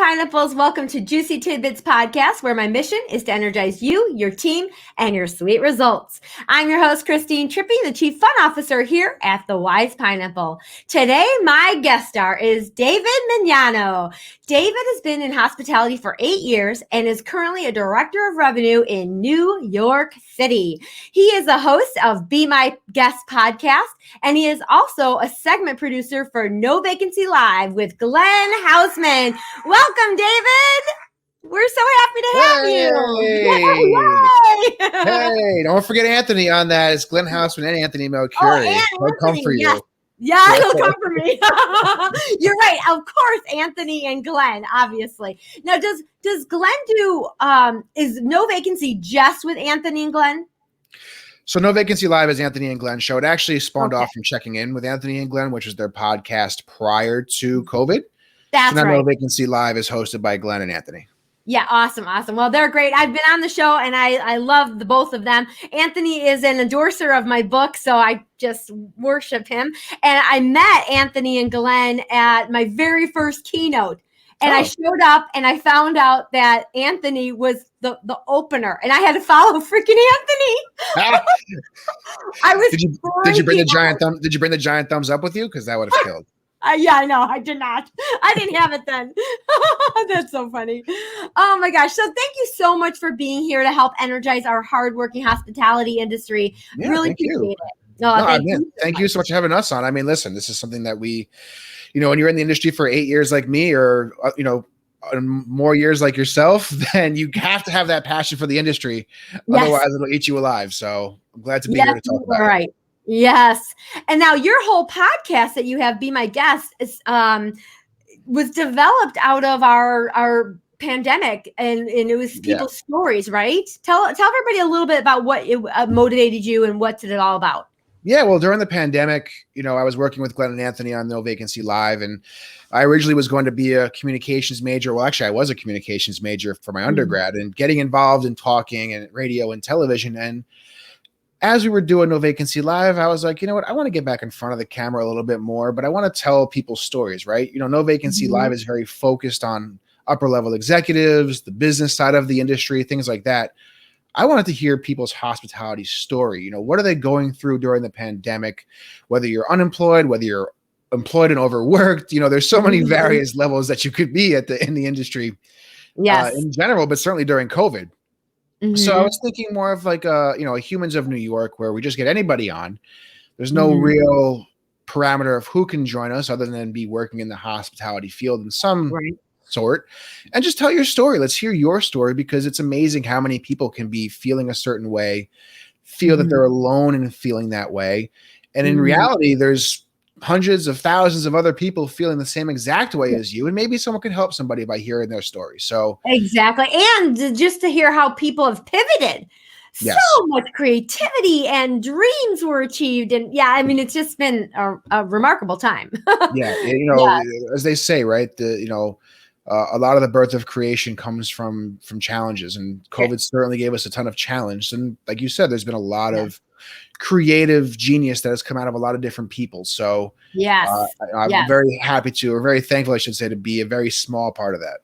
Pineapples. Welcome to Juicy Tidbits podcast, where my mission is to energize you, your team, and your sweet results. I'm your host, Christine Trippy, the Chief Fun Officer here at the Wise Pineapple. Today, my guest star is David Mignano. David has been in hospitality for 8 years and is currently a Director of Revenue in New York City. He is a host of Be My Guest podcast, and he is also a segment producer for No Vacancy Live with Glenn Hausman. Welcome, David. We're so happy to have you. Yay! Hey, don't forget Anthony on that. It's Glenn Hausman and Anthony Melchiorri. He'll come for you. Yes. Yeah, he'll come for me. You're right. Of course, Anthony and Glenn, obviously. Now, does Glenn do, is No Vacancy just with Anthony and Glenn? So No Vacancy Live is Anthony and Glenn's show. It actually spawned off from Checking In with Anthony and Glenn, which was their podcast prior to COVID. That's right. No Vacancy Live is hosted by Glenn and Anthony. Yeah, awesome. Well, they're great. I've been on the show, and I love the both of them. Anthony is an endorser of my book, so I just worship him. And I met Anthony and Glenn at my very first keynote. And I showed up, and I found out that Anthony was the opener, and I had to follow freaking Anthony. I was. Did you bring the giant thumb? Did you bring the giant thumbs up with you? Because that would have killed. Yeah, I know. I did not. I didn't have it then. That's so funny. Oh my gosh. So thank you so much for being here to help energize our hardworking hospitality industry. Yeah, really appreciate it. Thank you so much for having us on. I mean, listen, this is something that we, when you're in the industry for 8 years like me, or, more years like yourself, then you have to have that passion for the industry. Yes. Otherwise it'll eat you alive. So I'm glad to be here to talk about it. Right. Yes. And now your whole podcast that you have, Be My Guest, is was developed out of our pandemic, and it was people's stories, right? Tell everybody a little bit about what it motivated you and what's it all about. Yeah, well, during the pandemic, I was working with Glenn and Anthony on No Vacancy Live, and I originally was going to be a communications major. Well, actually, I was a communications major for my undergrad, and getting involved in talking and radio and television. And as we were doing No Vacancy Live, I was like, you know what? I want to get back in front of the camera a little bit more, but I want to tell people stories, right? No Vacancy Live is very focused on upper level executives, the business side of the industry, things like that. I wanted to hear people's hospitality story. What are they going through during the pandemic? Whether you're unemployed, whether you're employed and overworked, there's so many various levels that you could be in the industry, in general, but certainly during COVID. So I was thinking more of like a Humans of New York, where we just get anybody on. There's no real parameter of who can join us other than be working in the hospitality field in some sort, and just tell your story. Let's hear your story, because it's amazing how many people can be feeling a certain way, feel that they're alone in feeling that way. And in reality, there's hundreds of thousands of other people feeling the same exact way as you, and maybe someone can help somebody by hearing their story. So exactly. And just to hear how people have pivoted. So much creativity and dreams were achieved. And it's just been a remarkable time. As they say, right, a lot of the birth of creation comes from challenges, and COVID certainly gave us a ton of challenge. And like you said, there's been a lot of creative genius that has come out of a lot of different people. So I'm very happy or very thankful, I should say, to be a very small part of that.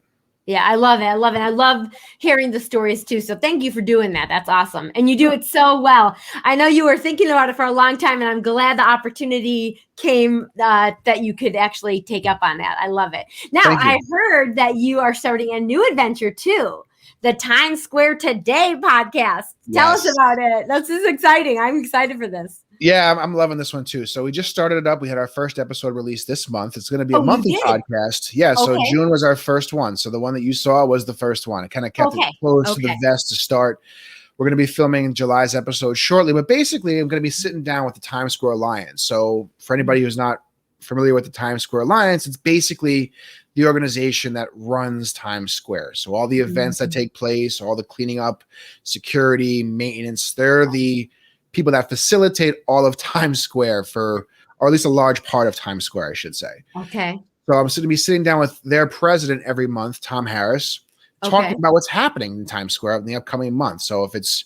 Yeah, I love it. I love hearing the stories too. So thank you for doing that. That's awesome. And you do it so well. I know you were thinking about it for a long time, and I'm glad the opportunity came that you could actually take up on that. I love it. Now, I heard that you are starting a new adventure too, the Times Square Today podcast. Tell us about it. This is exciting. I'm excited for this. Yeah, I'm loving this one too. So we just started it up. We had our first episode released this month. It's going to be a monthly podcast. Yeah. So June was our first one. So the one that you saw was the first one. It kind of kept it close to the vest to start. We're going to be filming July's episode shortly, but basically I'm going to be sitting down with the Times Square Alliance. So for anybody who's not familiar with the Times Square Alliance, it's basically the organization that runs Times Square. So all the events that take place, all the cleaning up, security, maintenance, they're the people that facilitate all of Times Square or at least a large part of Times Square, I should say. Okay. So I'm going to be sitting down with their president every month, Tom Harris, talking about what's happening in Times Square in the upcoming month. So if it's,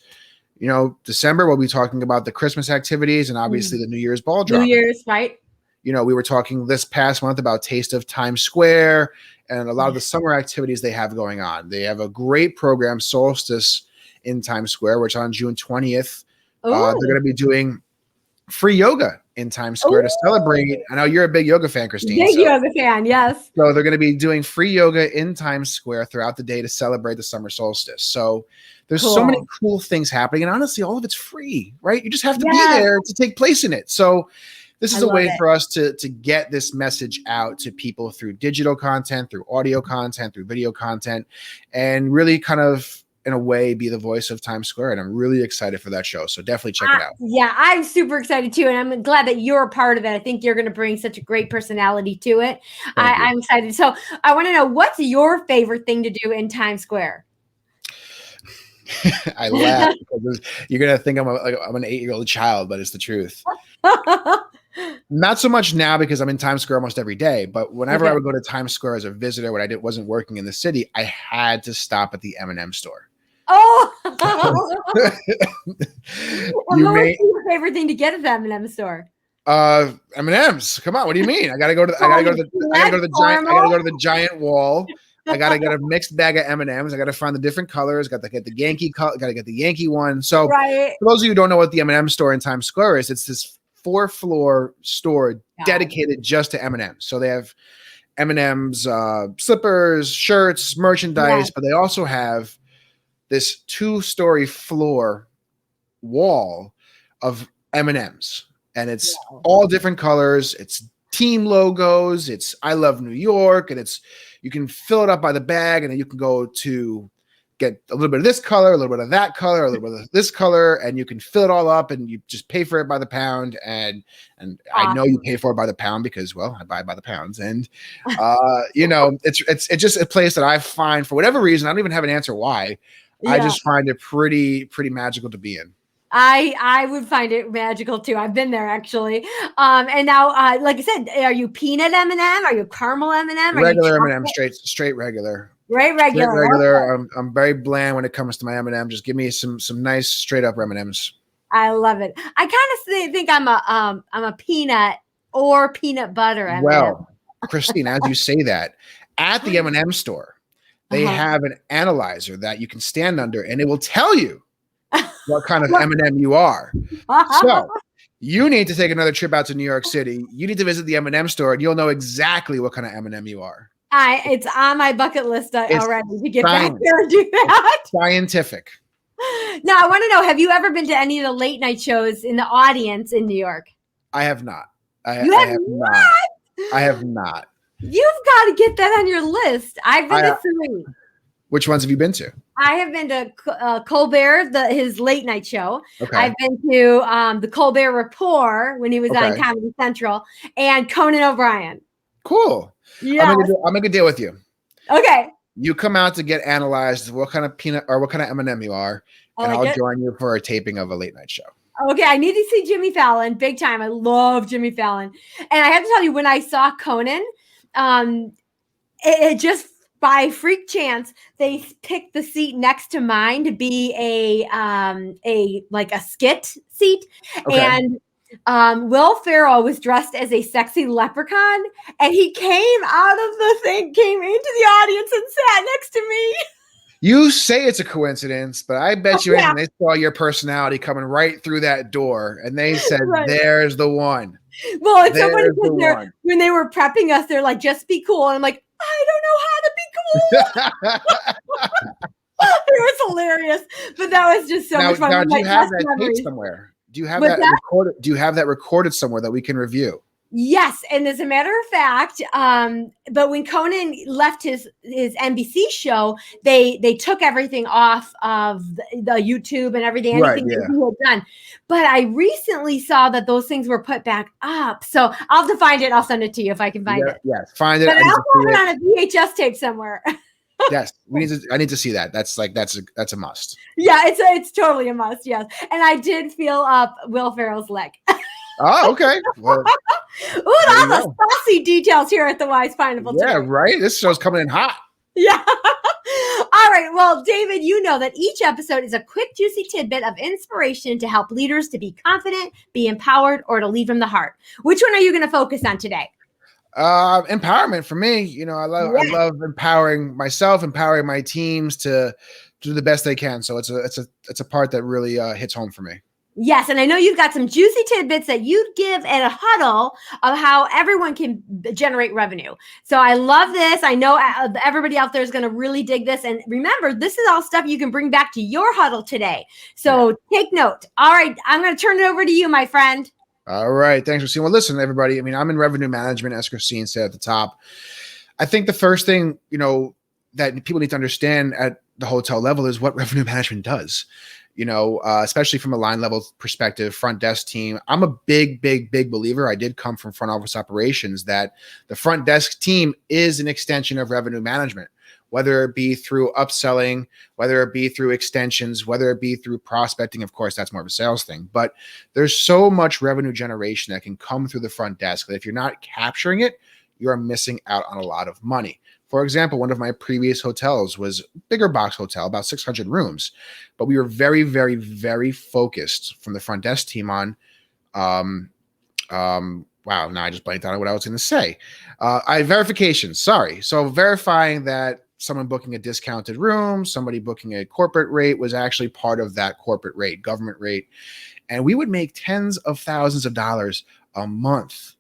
December, we'll be talking about the Christmas activities and obviously the New Year's ball drop. New Year's, right? We were talking this past month about Taste of Times Square and a lot of the summer activities they have going on. They have a great program, Solstice, in Times Square, which on June 20th, they're going to be doing free yoga in Times Square to celebrate. I know you're a big yoga fan, Christine. Big yoga fan, yes. So they're going to be doing free yoga in Times Square throughout the day to celebrate the summer solstice. So there's so many cool things happening. And honestly, all of it's free, right? You just have to be there to take place in it. So this is a way for us to get this message out to people through digital content, through audio content, through video content, and really kind of, in a way, be the voice of Times Square. And I'm really excited for that show. So definitely check it out. Yeah, I'm super excited too. And I'm glad that you're a part of it. I think you're going to bring such a great personality to it. I'm excited. So I want to know, what's your favorite thing to do in Times Square? I laugh because you're going to think I'm an 8-year-old child, but it's the truth. Not so much now because I'm in Times Square almost every day, but whenever I would go to Times Square as a visitor, when I wasn't working in the city, I had to stop at the M&M store. Oh, what's your favorite thing to get at the M&M store? M&Ms. Come on, what do you mean? I gotta go to the giant wall. I gotta get a mixed bag of M&Ms. I gotta find the different colors. Gotta get the Yankee one. So for those of you who don't know what the M&M store in Times Square is, it's this 4-floor store dedicated just to M&Ms. So they have M&Ms, slippers, shirts, merchandise, but they also have this 2-story floor wall of M&Ms, and it's all different colors. It's team logos. It's I Love New York, and you can fill it up by the bag, and then you can go to get a little bit of this color, a little bit of that color, a little bit of this color, and you can fill it all up, and you just pay for it by the pound. And I know you pay for it by the pound because, well, I buy by the pounds. And it's just a place that I find, for whatever reason, I don't even have an answer why. I just find it pretty magical to be in. I would find it magical too. I've been there actually. And now, like I said, are you peanut M&M? Are you caramel M&M? Regular M&M, straight regular. Right, regular. I'm very bland when it comes to my M&M. Just give me some nice straight up M&Ms. I love it. I kind of think I'm a peanut or peanut butter M&M. Well, Christine, as you say that, at the M&M store, they have an analyzer that you can stand under, and it will tell you what kind of M&M you are. So you need to take another trip out to New York City. You need to visit the M&M store, and you'll know exactly what kind of M&M you are. It's on my bucket list already to get back there and do that. Scientific. Now, I want to know, have you ever been to any of the late night shows in the audience in New York? I have not. I have not. You've got to get that on your list. I've been to 3. Which ones have you been to? I have been to Colbert, his late night show. Okay. I've been to the Colbert Report when he was on Comedy Central, and Conan O'Brien. Cool. Yeah. I'll make a deal with you. Okay. You come out to get analyzed what kind of peanut or what kind of M&M you are, and I'll join you for a taping of a late night show. Okay, I need to see Jimmy Fallon big time. I love Jimmy Fallon. And I have to tell you, when I saw Conan, it just by freak chance, they picked the seat next to mine to be a skit seat. Okay. And Will Ferrell was dressed as a sexy leprechaun, and he came out of the thing, came into the audience and sat next to me. You say it's a coincidence, but I bet you they saw your personality coming right through that door, and they said, there's the one. Well, it's so funny because when they were prepping us, they're like, just be cool. And I'm like, I don't know how to be cool. It was hilarious, but that was just so much fun. Now, do you have that tape somewhere? Do you have that recorded? Do you have that recorded somewhere that we can review? Yes, and as a matter of fact, but when Conan left his NBC show, they took everything off of the YouTube and everything, anything that he had done. But I recently saw that those things were put back up, so I'll have to find it. I'll send it to you if I can find it. Yes, find it. But I also have it on a VHS tape somewhere. Yes, I need to see that. That's a must. Yeah, it's totally a must. Yes, and I did feel up Will Ferrell's leg. Oh, okay. Well, ooh, all the saucy details here at the Wise Pineapple. Yeah, right. This show's coming in hot. Yeah. All right. Well, David, you know that each episode is a quick, juicy tidbit of inspiration to help leaders to be confident, be empowered, or to lead from the heart. Which one are you going to focus on today? Empowerment for me. I love empowering myself, empowering my teams to do the best they can. So it's a part that really hits home for me. Yes, and I know you've got some juicy tidbits that you give at a huddle of how everyone can generate revenue. So I love this. I know everybody out there is going to really dig this. And remember, this is all stuff you can bring back to your huddle today. So take note. All right, I'm going to turn it over to you, my friend. All right. Thanks, Christine. Well, listen, everybody. I mean, I'm in revenue management, as Christine said at the top. I think the first thing, that people need to understand at the hotel level is what revenue management does. Especially from a line level perspective, front desk team. I'm a big believer. I did come from front office operations, that the front desk team is an extension of revenue management, whether it be through upselling, whether it be through extensions, whether it be through prospecting. Of course, that's more of a sales thing, but there's so much revenue generation that can come through the front desk that if you're not capturing it, you are missing out on a lot of money. For example, one of my previous hotels was a bigger box hotel, about 600 rooms, but we were very focused from the front desk team on, wow, now I just blanked out on what I was going to say. Verification, sorry. So verifying that someone booking a discounted room, somebody booking a corporate rate was actually part of that corporate rate, government rate. And we would make tens of thousands of dollars a month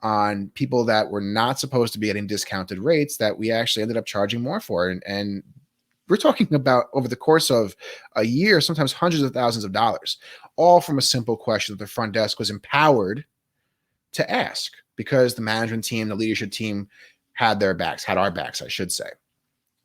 on people that were not supposed to be getting discounted rates that we actually ended up charging more for. And we're talking about over the course of a year, sometimes hundreds of thousands of dollars, all from a simple question that the front desk was empowered to ask, because the management team, the leadership team had our backs, I should say.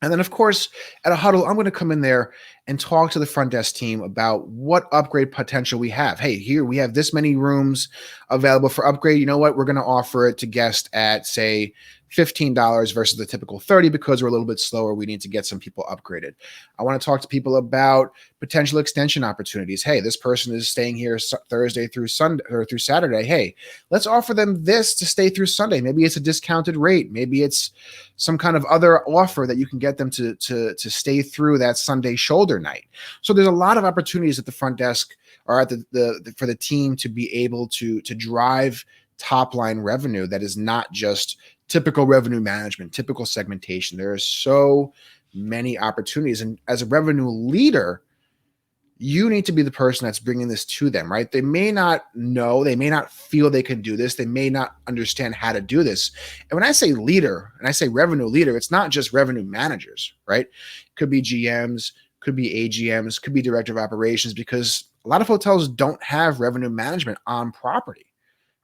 And then, of course, at a huddle, I'm going to come in there and talk to the front desk team about what upgrade potential we have. Hey, here we have this many rooms available for upgrade. You know what? We're going to offer it to guests at, say, $15 versus the typical $30 because we're a little bit slower. We need to get some people upgraded. I want to talk to people about potential extension opportunities. Hey, this person is staying here Thursday through Sunday or through Saturday. Hey, let's offer them this to stay through Sunday. Maybe it's a discounted rate. Maybe it's some kind of other offer that you can get them to stay through that Sunday shoulder night. So there's a lot of opportunities at the front desk or at for the team to be able to drive top line revenue that is not just typical revenue management, typical segmentation. There are so many opportunities. And as a revenue leader, you need to be the person that's bringing this to them, right? They may not know, they may not feel they can do this. They may not understand how to do this. And when I say leader and I say revenue leader, it's not just revenue managers, right? It could be GMs, could be AGMs, could be director of operations, because a lot of hotels don't have revenue management on property,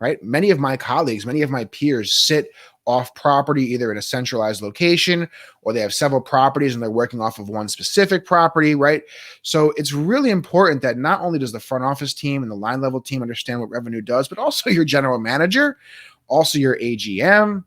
right? Many of my colleagues, many of my peers sit off property, either in a centralized location or they have several properties and they're working off of one specific property, right? So it's really important that not only does the front office team and the line level team understand what revenue does, but also your general manager, also your AGM,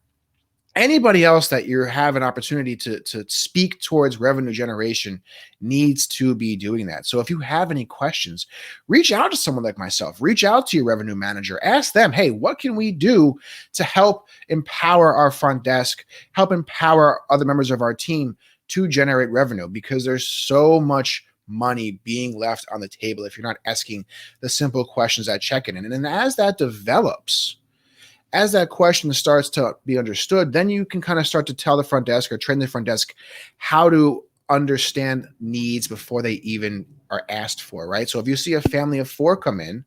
anybody else that you have an opportunity to speak towards revenue generation needs to be doing that. So if you have any questions, reach out to someone like myself, reach out to your revenue manager, ask them, hey, what can we do to help empower our front desk, help empower other members of our team to generate revenue? Because there's so much money being left on the table if you're not asking the simple questions at check-in. And then as that develops, as that question starts to be understood, then you can kind of start to tell the front desk or train the front desk how to understand needs before they even are asked for, right? So if you see a family of 4 come in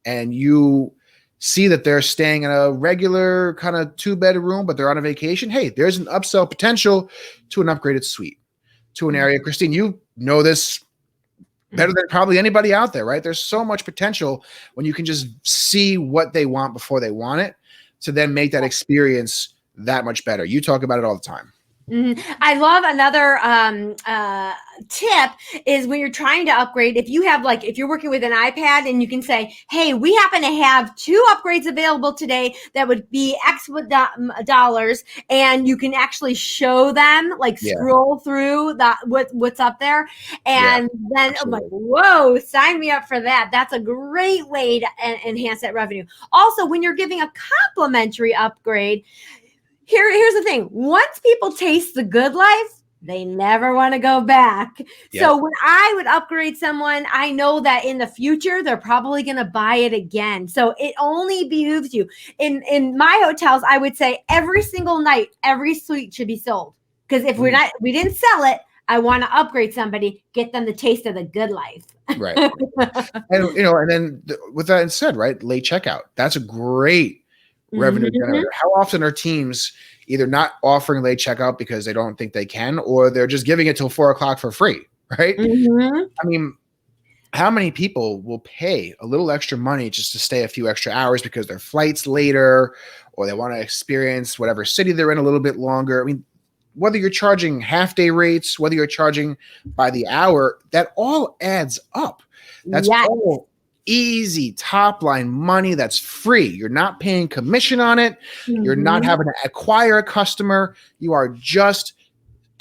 and you see that they're staying in a regular kind of 2-bedroom, but they're on a vacation, hey, there's an upsell potential to an upgraded suite, to an area. Christine, you know this better than probably anybody out there, right? There's so much potential when you can just see what they want before they want it, to then make that experience that much better. You talk about it all the time. Mm-hmm. I love another tip is when you're trying to upgrade, if you're working with an iPad and you can say, hey, we happen to have 2 upgrades available today that would be X dollars, and you can actually show them, scroll through what's up there. And then I'm like, whoa, sign me up for that. That's a great way to enhance that revenue. Also, when you're giving a complimentary upgrade, here's the thing. Once people taste the good life, they never want to go back. Yep. So when I would upgrade someone, I know that in the future, they're probably going to buy it again. So it only behooves you. In my hotels, I would say every single night, every suite should be sold. Because if we didn't sell it, I want to upgrade somebody, get them the taste of the good life. Right. And, and then with that said, right, late checkout, that's a great revenue generator. How often are teams either not offering late checkout because they don't think they can, or they're just giving it till 4:00 for free, right? I mean, how many people will pay a little extra money just to stay a few extra hours because their flight's later, or they want to experience whatever city they're in a little bit longer? I mean, whether you're charging half-day rates, whether you're charging by the hour, that all adds up. That's all easy top line money that's free. You're not paying commission on it. You're not having to acquire a customer. You are just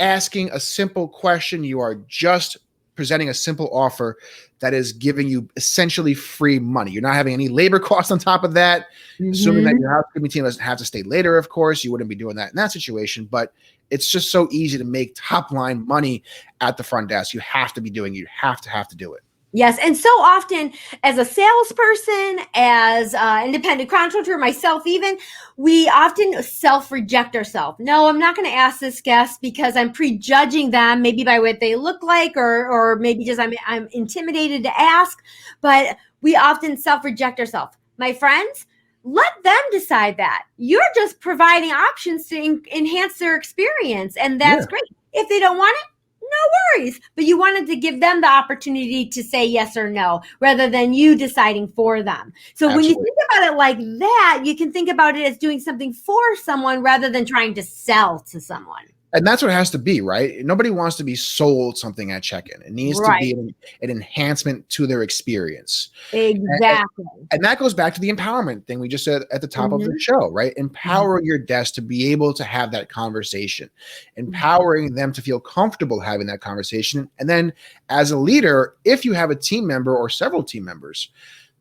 asking a simple question. You are just presenting a simple offer that is giving you essentially free money. You're not having any labor costs on top of that. Assuming that your housekeeping team doesn't have to stay later, of course, you wouldn't be doing that in that situation. But it's just so easy to make top line money at the front desk. You have to be doing it. You have to do it. Yes. And so often as a salesperson, as an independent contractor, myself even, we often self-reject ourselves. No, I'm not going to ask this guest because I'm prejudging them, maybe by what they look like, or maybe just I'm intimidated to ask. But we often self-reject ourselves. My friends, let them decide that. You're just providing options to enhance their experience. And that's great. If they don't want it, no worries. But you wanted to give them the opportunity to say yes or no, rather than you deciding for them. So when you think about it like that, you can think about it as doing something for someone rather than trying to sell to someone. And that's what it has to be, right? Nobody wants to be sold something at check-in. It needs to be an enhancement to their experience. Exactly. And that goes back to the empowerment thing we just said at the top of the show, right? Empower your desk to be able to have that conversation, empowering them to feel comfortable having that conversation. And then as a leader, if you have a team member or several team members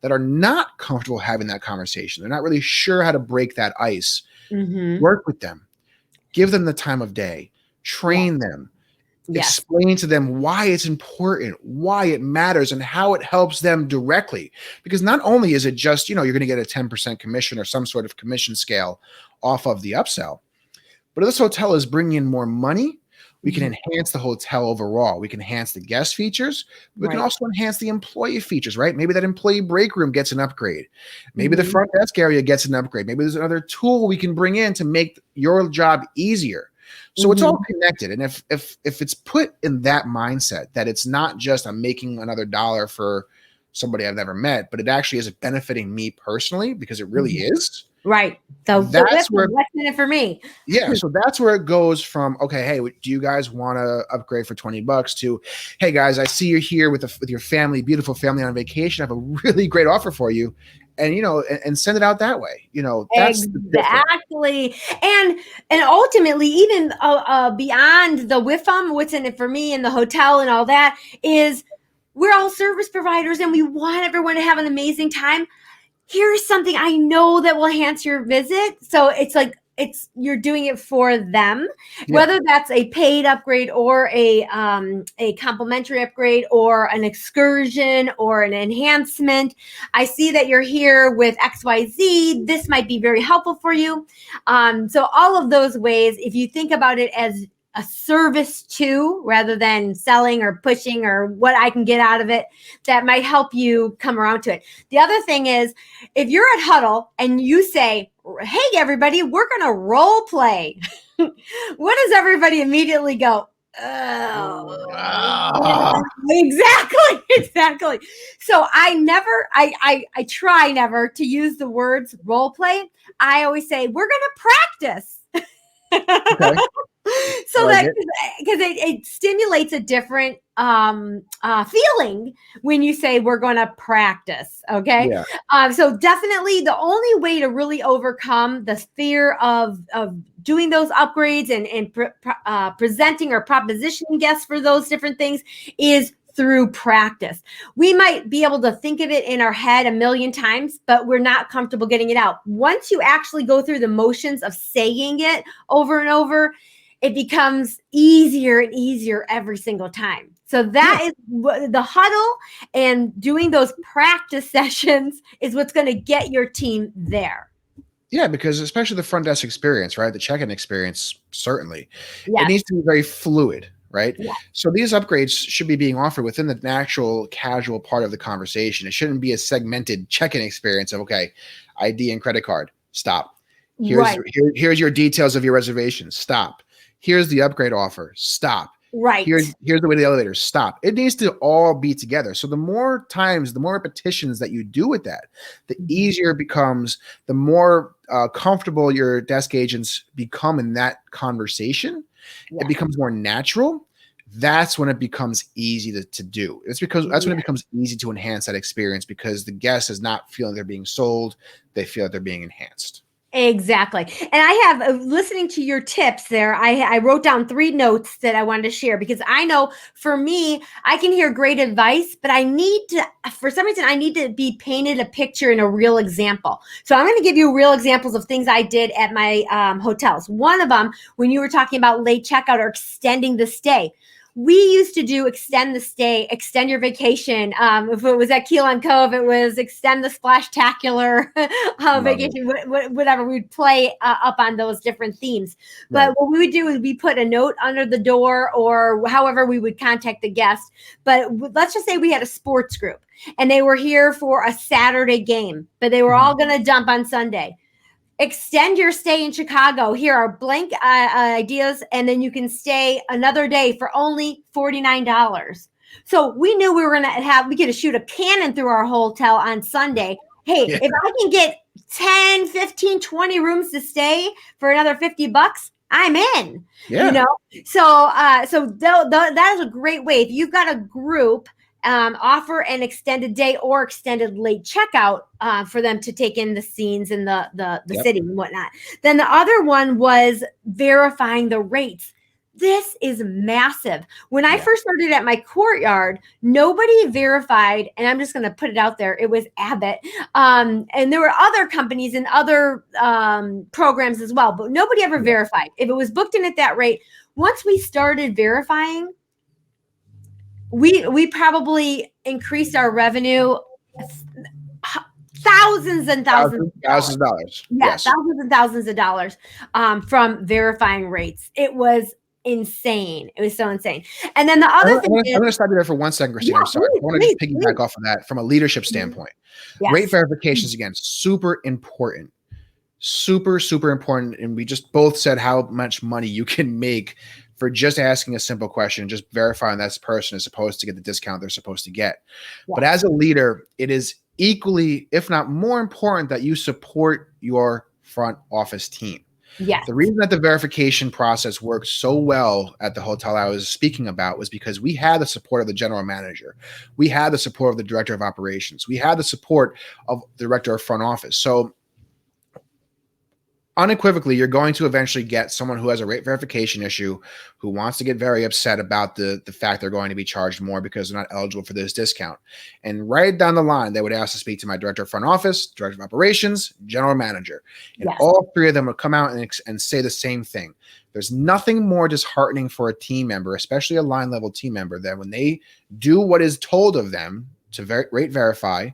that are not comfortable having that conversation, they're not really sure how to break that ice, work with them. Give them the time of day, train them, explain to them why it's important, why it matters, and how it helps them directly. Because not only is it just, you're going to get a 10% commission or some sort of commission scale off of the upsell, but if this hotel is bringing in more money, we can enhance the hotel overall. We can enhance the guest features. We can also enhance the employee features, right? Maybe that employee break room gets an upgrade. Maybe the front desk area gets an upgrade. Maybe there's another tool we can bring in to make your job easier. So it's all connected. And if it's put in that mindset that it's not just I'm making another dollar for somebody I've never met, but it actually is benefiting me personally, because it really is. Right. So that's what's in it for me. Yeah. So that's where it goes from, okay, hey, do you guys want to upgrade for $20 to, hey guys, I see you're here with your family, beautiful family on vacation. I have a really great offer for you. And, and send it out that way. That's exactly. And ultimately, even beyond the WIFM, what's in it for me and the hotel and all that is we're all service providers and we want everyone to have an amazing time. Here's something I know that will enhance your visit. So it's like, you're doing it for them, whether that's a paid upgrade or a complimentary upgrade or an excursion or an enhancement. I see that you're here with XYZ. This might be very helpful for you. So all of those ways, if you think about it as a service too, rather than selling or pushing or what I can get out of it, that might help you come around to it. The other thing is, if you're at Huddle and you say, hey, everybody, we're going to role play. What does everybody immediately go? Oh. Exactly. So I try never to use the words role play. I always say, we're going to practice. Okay. So that because it stimulates a different feeling when you say we're going to practice. Okay. Yeah. So definitely the only way to really overcome the fear of doing those upgrades and presenting or propositioning guests for those different things is through practice. We might be able to think of it in our head a million times, but we're not comfortable getting it out. Once you actually go through the motions of saying it over and over, it becomes easier and easier every single time. So that is the huddle, and doing those practice sessions is what's going to get your team there. Yeah, because especially the front desk experience, right? The check-in experience, certainly. It Yes. needs to be very fluid, right? Yeah. So these upgrades should be being offered within the natural, casual part of the conversation. It shouldn't be a segmented check-in experience of, okay, ID and credit card, stop. Here's your details of your reservation, stop. Here's the upgrade offer, stop. Right. Here's the way to the elevator, stop. It needs to all be together. So the more times, the more repetitions that you do with that, the easier it becomes, the more comfortable your desk agents become in that conversation. It becomes more natural. That's when it becomes easy to do. It's because that's when it becomes easy to enhance that experience, because the guest is not feeling they're being sold. They feel that they're being enhanced. Exactly. And I have, listening to your tips there, I wrote down 3 notes that I wanted to share, because I know for me, I can hear great advice, but I need to, for some reason, I need to be painted a picture in a real example. So I'm going to give you real examples of things I did at my hotels. One of them, when you were talking about late checkout or extending the stay, we used to do extend the stay, extend your vacation. If it was at Key Largo Cove, it was extend the splashtacular vacation, whatever. We'd play up on those different themes. But what we would do is we put a note under the door, or however we would contact the guest. But let's just say we had a sports group and they were here for a Saturday game, but they were all going to dump on Sunday. Extend your stay in Chicago. Here are blank ideas, and then you can stay another day for only $49. So we knew we were going to we could shoot a cannon through our hotel on Sunday. Hey, if I can get 10, 15, 20 rooms to stay for another $50, I'm in. You know, so that is a great way. If you've got a group, offer an extended day or extended late checkout for them to take in the scenes in the city and whatnot. Then the other one was verifying the rates. This is massive. When I first started at my Courtyard, nobody verified, and I'm just going to put it out there, it was Abbott. And there were other companies and other programs as well, but nobody ever verified. If it was booked in at that rate, once we started verifying, we probably increased our revenue thousands and thousands of dollars. Yes, thousands and thousands of dollars from verifying rates. It was insane. It was so insane. And then the other thing I'm going to stop you there for 1 second, Christina. I'm sorry. I want to just piggyback off of that from a leadership standpoint. Rate verifications, again, super important. Super, super important. And we just both said how much money you can make for just asking a simple question, just verifying that person is supposed to get the discount they're supposed to get. But as a leader, it is equally, if not more important, that you support your front office team. The reason that the verification process worked so well at the hotel I was speaking about was because we had the support of the general manager. We had the support of the director of operations. We had the support of the director of front office. So unequivocally, you're going to eventually get someone who has a rate verification issue, who wants to get very upset about the fact they're going to be charged more because they're not eligible for this discount. And right down the line, they would ask to speak to my director of front office, director of operations, general manager. And all 3 of them would come out and say the same thing. There's nothing more disheartening for a team member, especially a line level team member, than when they do what is told of them to rate verify,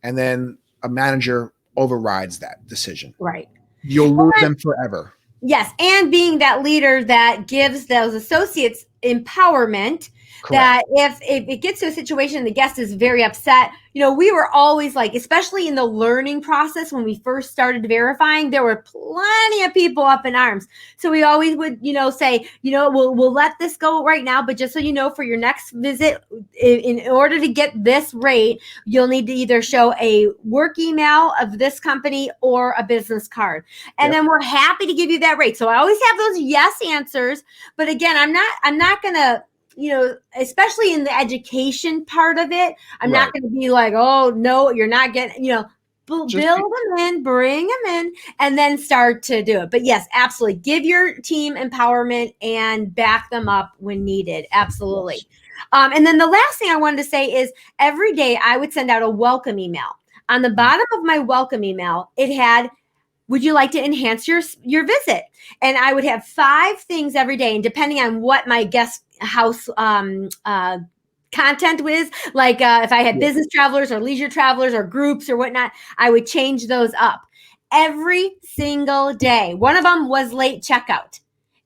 and then a manager overrides that decision. Right. You'll lose them forever. Yes. And being that leader that gives those associates empowerment. Correct. That if it gets to a situation, the guest is very upset. You know, we were always like, especially in the learning process, when we first started verifying, there were plenty of people up in arms. So we always would, say, we'll let this go right now, but just so you know, for your next visit, in order to get this rate, you'll need to either show a work email of this company or a business card. And then we're happy to give you that rate. So I always have those yes answers. But again, I'm not going to, especially in the education part of it, I'm not going to be like, oh, no, you're not getting, build them in, bring them in, and then start to do it. But yes, absolutely. Give your team empowerment and back them up when needed. Absolutely. Yes. And then the last thing I wanted to say is every day I would send out a welcome email. On the bottom of my welcome email, it had would you like to enhance your visit? And I would have 5 things every day. And depending on what my guest house content was, like if I had business travelers or leisure travelers or groups or whatnot, I would change those up every single day. One of them was late checkout.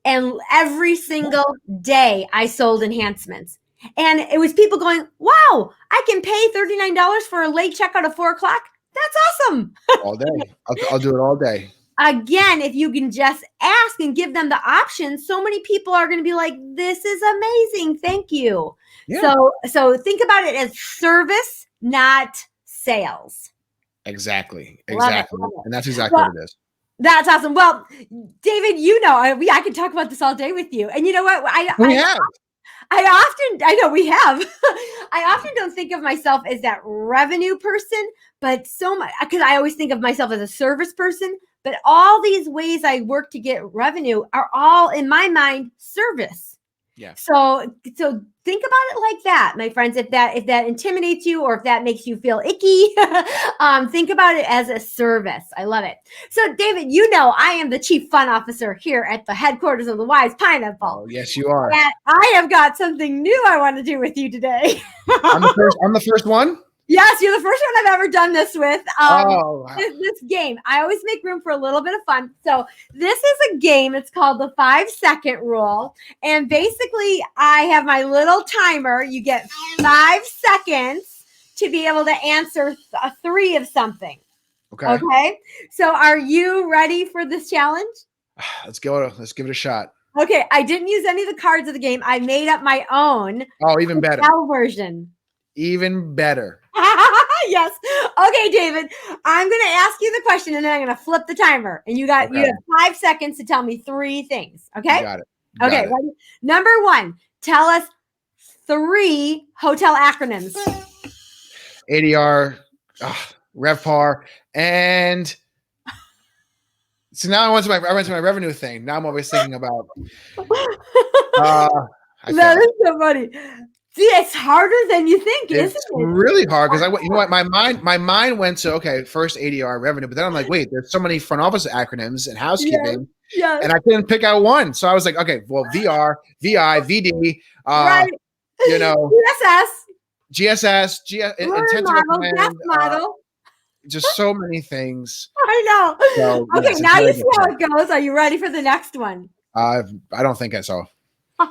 And every single day I sold enhancements. And it was people going, wow, I can pay $39 for a late checkout at 4 o'clock. That's awesome. All day. I'll do it all day. Again, if you can just ask and give them the options, so many people are going to be like, this is amazing. Thank you. Yeah. So think about it as service, not sales. Exactly. Love it. And that's exactly what it is. That's awesome. Well, David, I could talk about this all day with you. And you know what? I know we have. I often don't think of myself as that revenue person, but so much, because I always think of myself as a service person. But all these ways I work to get revenue are all, in my mind, service. Yeah. So think about it like that, my friends. If that intimidates you or if that makes you feel icky, think about it as a service. I love it. So, David, I am the Chief Fun Officer here at the headquarters of the Wise Pineapple. Oh, yes, you are. And I have got something new I want to do with you today. I'm the first one? Yes, you're the first one I've ever done this with. This game. I always make room for a little bit of fun. So this is a game. It's called the 5-second rule. And basically, I have my little timer. You get 5 seconds to be able to answer 3 of something. Okay. So are you ready for this challenge? Let's go. Let's give it a shot. Okay. I didn't use any of the cards of the game. I made up my own. Oh, even better. Version. Even better. Yes. Okay, David, I'm going to ask you the question and then I'm going to flip the timer. And you have 5 seconds to tell me 3 things. Okay. Got it. Okay. Ready? Number 1, tell us 3 hotel acronyms. ADR, RevPAR, and so now I went to my revenue thing. Now I'm always thinking about. That is so funny. See, it's harder than you think, isn't it? It's really hard because my mind went to first ADR revenue, but then I'm like, wait, there's so many front office acronyms and housekeeping, and I couldn't pick out one. So I was like, okay, well, VR, VI, VD, right? GSS, intent to recommend, model. Just so many things. I know. So, okay, yes, now you see how it goes. Are you ready for the next one? I don't think I saw. All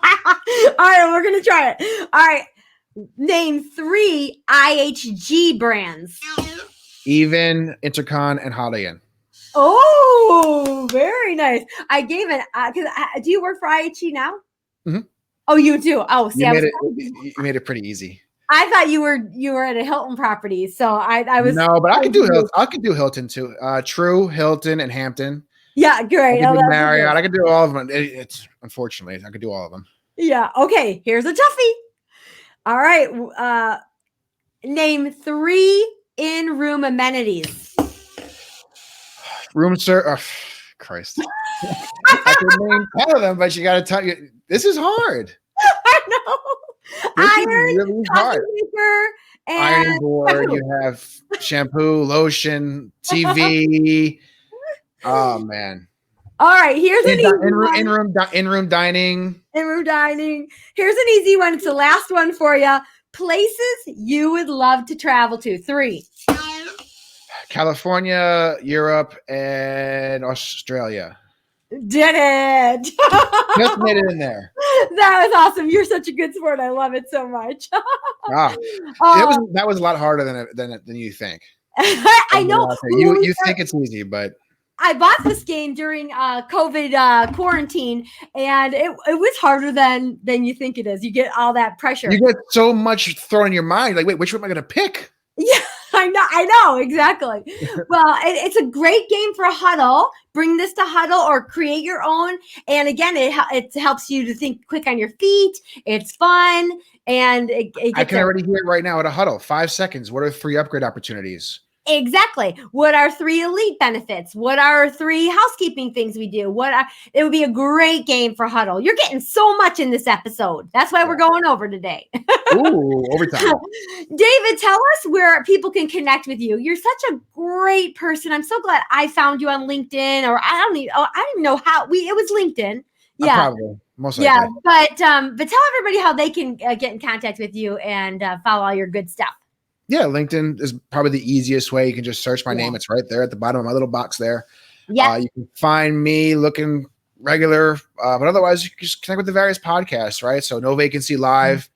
right, we're going to try it. All right. Name 3 IHG brands. Even, Intercon, and Holiday Inn. Oh, very nice. I gave it, because do you work for IHG now? Mm-hmm. Oh, you do? Oh, see, you made it pretty easy. I thought you were at a Hilton property, so I was. No, but I could do Hilton. I could do Hilton too. True, Hilton, and Hampton. Yeah, great. I could do Marriott. I could do all of them. It's unfortunately I could do all of them. Yeah. Okay. Here's a toughie. All right. Name 3 in-room amenities. Room Christ. I can name 10 of them, but you got to tell you this is hard. I know. Iron, really hard. Ironing board. You have shampoo, lotion, TV. Oh man. All right, here's an easy one. In-room dining. In-room dining. Here's an easy one. It's the last one for you. Places you would love to travel to. 3. California, Europe, and Australia. Did it. Just made it in there. That was awesome. You're such a good sport. I love it so much. That was a lot harder than you think. I know. You think it's easy, but I bought this game during COVID quarantine, and it was harder than you think it is. You get all that pressure. You get so much thrown in your mind. Like, wait, which one am I going to pick? Yeah, I know exactly. Well, it's a great game for Huddle. Bring this to Huddle or create your own. And again, it helps you to think quick on your feet. It's fun, and I can already hear it right now at a Huddle. 5 seconds. What are 3 upgrade opportunities? Exactly. What are 3 elite benefits? What are 3 housekeeping things we do? It would be a great game for Huddle. You're getting so much in this episode. That's why we're going over today. Ooh, overtime. David, tell us where people can connect with you. You're such a great person. I'm so glad I found you on LinkedIn, or I don't even know how it was LinkedIn. Yeah. Probably. Most likely. Yeah. But tell everybody how they can get in contact with you and follow all your good stuff. Yeah, LinkedIn is probably the easiest way. You can just search my name. It's right there at the bottom of my little box there. Yeah. You can find me looking regular, but otherwise you can just connect with the various podcasts, right? So No Vacancy Live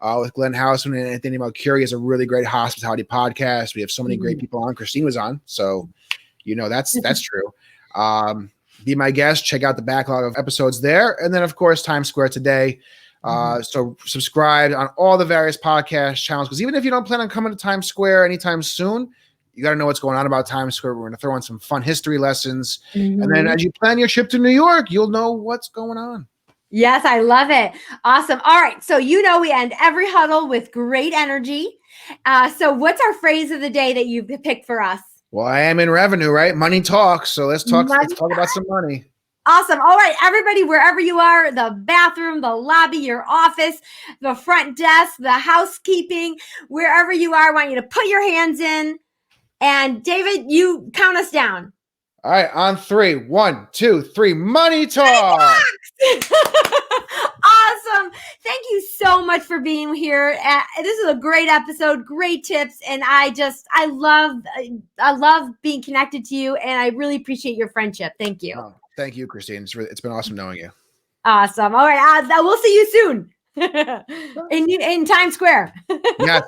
with Glenn Hausman and Anthony Melchiorri is a really great hospitality podcast. We have so many great people on. Christine was on, so that's true. Be my guest. Check out the backlog of episodes there, and then of course Times Square Today. So subscribe on all the various podcast channels, because even if you don't plan on coming to Times Square anytime soon, you got to know what's going on about Times Square. We're going to throw in some fun history lessons. And then as you plan your trip to New York, you'll know what's going on. Yes, I love it. Awesome. All right. So, we end every huddle with great energy. So what's our phrase of the day that you picked for us? Well, I am in revenue, right? Money talks. So let's talk about some money. Awesome. All right, everybody, wherever you are, the bathroom, the lobby, your office, the front desk, the housekeeping, wherever you are, I want you to put your hands in. And David, you count us down. All right, on 3. 1, 2, 3. Money talk. Awesome. Thank you so much for being here. This is a great episode, great tips. And I love being connected to you. And I really appreciate your friendship. Thank you. Oh, thank you, Christine. It's been awesome knowing you. Awesome. All right. We'll see you soon in Times Square. Yes.